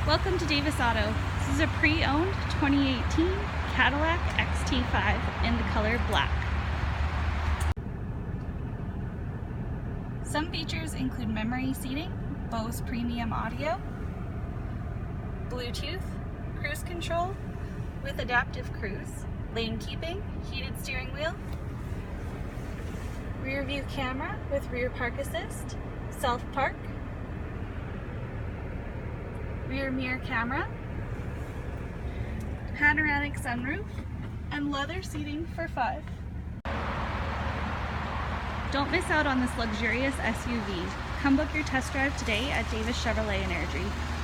Welcome to Davis Auto. This is a pre-owned 2018 Cadillac XT5 in the color black. Some features include memory seating, Bose premium audio, Bluetooth, cruise control with adaptive cruise, lane keeping, heated steering wheel, rear view camera with rear park assist, self park, rear mirror camera, panoramic sunroof, and leather seating for 5. Don't miss out on this luxurious SUV. Come book your test drive today at Davis Chevrolet in Airdrie.